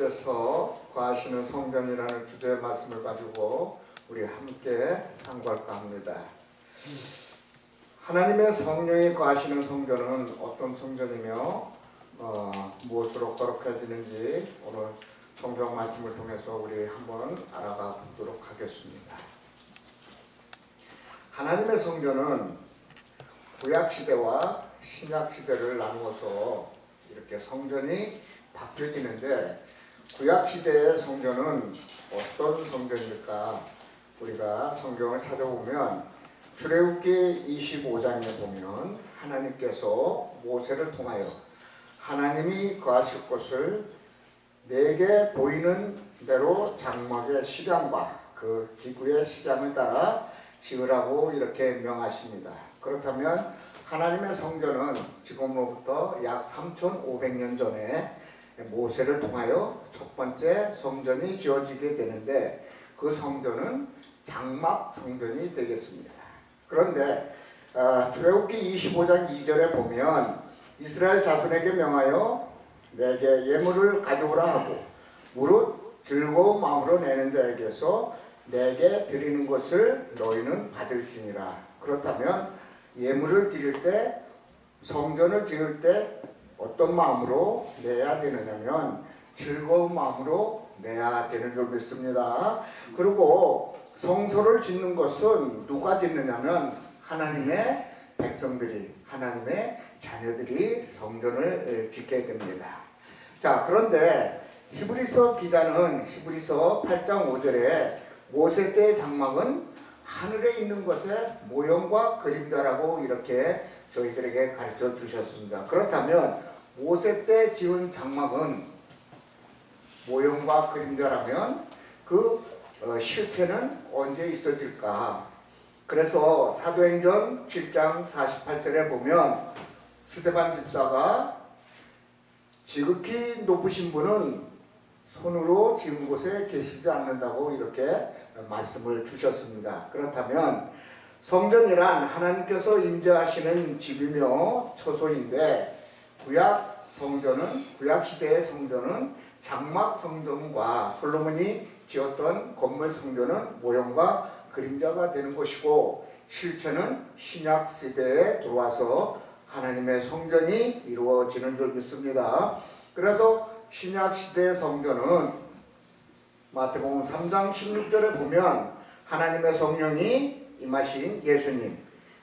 하나님께서 거하시는 성전이라는 주제의 말씀을 가지고 우리 함께 상고할까 합니다. 하나님의 성령이 거하시는 성전은 어떤 성전이며 무엇으로 거룩해지는지 오늘 성경 말씀을 통해서 우리 한번 알아가 보도록 하겠습니다. 하나님의 성전은 구약시대와 신약시대를 나누어서 이렇게 성전이 바뀌어지는데, 구약시대의 성전은 어떤 성전일까? 우리가 성경을 찾아보면 출애굽기 25장에 보면 하나님께서 모세를 통하여 하나님이 거하실 곳을 내게 보이는 대로 장막의 식양과 그 기구의 식양을 따라 지으라고 이렇게 명하십니다. 그렇다면 하나님의 성전은 지금으로부터 약 3,500년 전에 모세를 통하여 첫 번째 성전이 지어지게 되는데, 그 성전은 장막 성전이 되겠습니다. 그런데 출애굽기 25장 2절에 보면 이스라엘 자손에게 명하여 내게 예물을 가져오라 하고 무릇 즐거운 마음으로 내는 자에게서 내게 드리는 것을 너희는 받을지니라. 그렇다면 예물을 드릴 때, 성전을 지을 때 어떤 마음으로 내야 되느냐면 즐거운 마음으로 내야 되는 줄 믿습니다. 그리고 성소를 짓는 것은 누가 짓느냐면 하나님의 백성들이, 하나님의 자녀들이 성전을 짓게 됩니다. 자, 그런데 히브리서 기자는 히브리서 8장 5절에 모세 때의 장막은 하늘에 있는 것의 모형과 그림자라고 이렇게 저희들에게 가르쳐 주셨습니다. 그렇다면 모세 때 지은 장막은 모형과 그림자라면 그 실체는 언제 있어질까? 그래서 사도행전 7장 48절에 보면 스데반 집사가 지극히 높으신 분은 손으로 지은 곳에 계시지 않는다고 이렇게 말씀을 주셨습니다. 그렇다면 성전이란 하나님께서 임재하시는 집이며 처소인데, 구약시대의 성전은 장막 성전과 솔로몬이 지었던 건물 성전은 모형과 그림자가 되는 것이고, 실체는 신약 시대에 들어와서 하나님의 성전이 이루어지는 줄 믿습니다. 그래서 신약 시대의 성전은 마태복음 3장 16절에 보면 하나님의 성령이 임하신 예수님,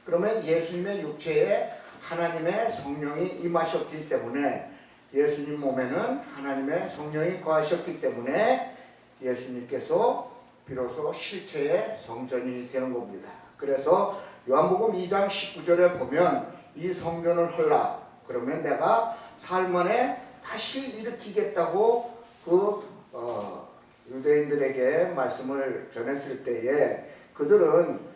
그러면 예수님의 육체에 하나님의 성령이 임하셨기 때문에, 예수님 몸에는 하나님의 성령이 거하셨기 때문에 예수님께서 비로소 실체의 성전이 되는 겁니다. 그래서 요한복음 2장 19절에 보면 이 성전을 헐라, 그러면 내가 사흘 만에 다시 일으키겠다고 유대인들에게 말씀을 전했을 때에, 그들은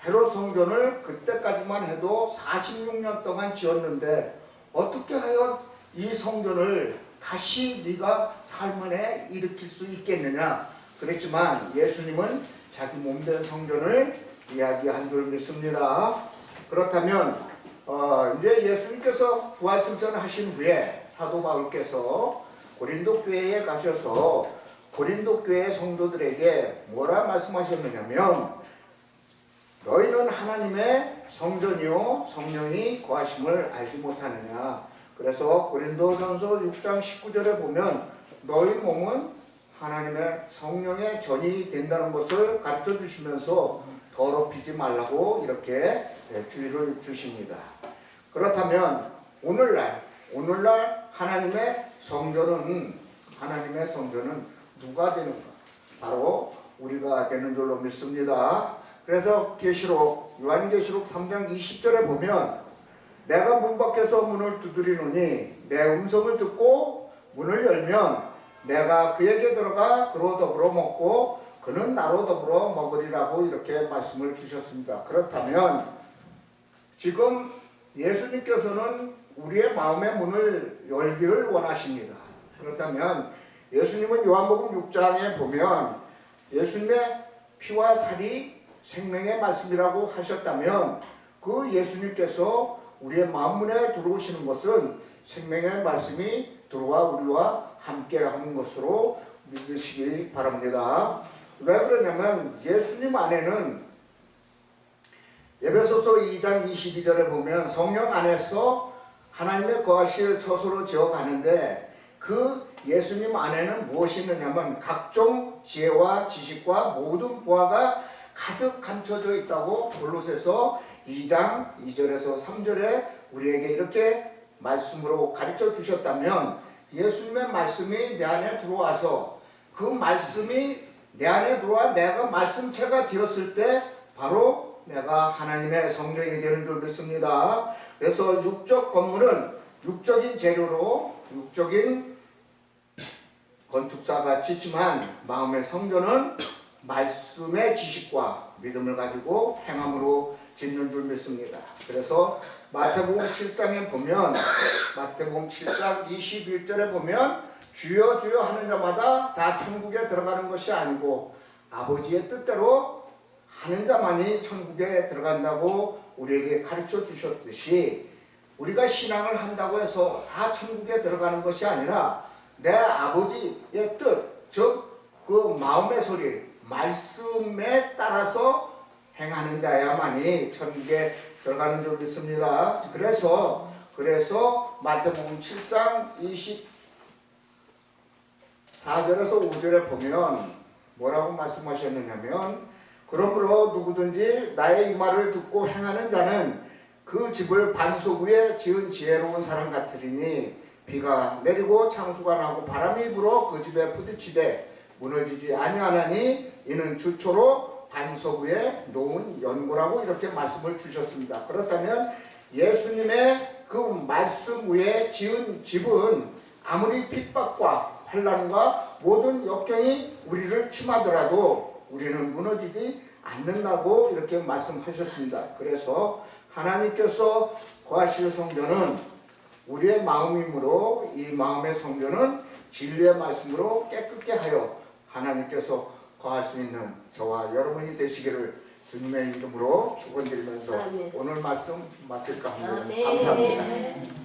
헤롯 성전을 그때까지만 해도 46년 동안 지었는데 어떻게 하여 이 성전을 다시 네가 사흘 만에 일으킬 수 있겠느냐? 그랬지만 예수님은 자기 몸된 성전을 이야기한 줄 믿습니다. 그렇다면 이제 예수님께서 부활승천하신 후에 사도 바울께서 고린도 교회에 가셔서 고린도 교회 성도들에게 뭐라 말씀하셨느냐면, 너희는 하나님의 성전이요 성령이 거하심을 알지 못하느냐. 그래서 고린도전서 6장 19절에 보면 너희 몸은 하나님의 성령의 전이 된다는 것을 가르쳐 주시면서 더럽히지 말라고 이렇게 주의를 주십니다. 그렇다면 오늘날 하나님의 성전은 누가 되는가? 바로 우리가 되는 줄로 믿습니다. 그래서 요한계시록 3장 20절에 보면 내가 문 밖에서 문을 두드리노니 내 음성을 듣고 문을 열면 내가 그에게 들어가 그로 더불어 먹고 그는 나로 더불어 먹으리라고 이렇게 말씀을 주셨습니다. 그렇다면 지금 예수님께서는 우리의 마음의 문을 열기를 원하십니다. 그렇다면 예수님은 요한복음 6장에 보면 예수님의 피와 살이 생명의 말씀이라고 하셨다면, 그 예수님께서 우리의 마음문에 들어오시는 것은 생명의 말씀이 들어와 우리와 함께 하는 것으로 믿으시기 바랍니다. 왜 그러냐면 예수님 안에는 에베소서 2장 22절에 보면 성령 안에서 하나님의 거하실 처소로 지어가는데 그 예수님 안에는 무엇이 있느냐면 각종 지혜와 지식과 모든 보화가 가득 감춰져 있다고 골로새서 2장 2절에서 3절에 우리에게 이렇게 말씀으로 가르쳐 주셨다면 예수님의 말씀이 내 안에 들어와서 그 말씀이 내 안에 들어와 내가 말씀체가 되었을 때 바로 내가 하나님의 성전이 되는 줄 믿습니다. 그래서 육적 건물은 육적인 재료로 육적인 건축사가 짓지만 마음의 성전은 말씀의 지식과 믿음을 가지고 행함으로 짓는 줄 믿습니다. 그래서 마태복음 7장에 보면 마태복음 7장 21절에 보면 주여 주여 하는 자마다 다 천국에 들어가는 것이 아니고 아버지의 뜻대로 하는 자만이 천국에 들어간다고 우리에게 가르쳐 주셨듯이 우리가 신앙을 한다고 해서 다 천국에 들어가는 것이 아니라 내 아버지의 뜻, 즉 그 마음의 소리, 말씀에 따라서 행하는 자야만이 천국에 들어가는 줄 믿습니다. 그래서 마태복음 7장 24절에서 5절에 보면 뭐라고 말씀하셨느냐면 그러므로 누구든지 나의 이 말을 듣고 행하는 자는 그 집을 반석 위에 지은 지혜로운 사람 같으리니 비가 내리고 창수가 나고 바람이 불어 그 집에 부딪히되 무너지지 아니하나니 이는 주초로 반석 위에 놓은 연고라고 이렇게 말씀을 주셨습니다. 그렇다면 예수님의 그 말씀 위에 지은 집은 아무리 핍박과 환난과 모든 역경이 우리를 침하더라도 우리는 무너지지 않는다고 이렇게 말씀하셨습니다. 그래서 하나님께서 거하실 성전은 우리의 마음이므로 이 마음의 성전은 진리의 말씀으로 깨끗게 하여 하나님께서 거할 수 있는 저와 여러분이 되시기를 주님의 이름으로 축원드리면서 오늘 말씀 마칠까 합니다. 감사합니다.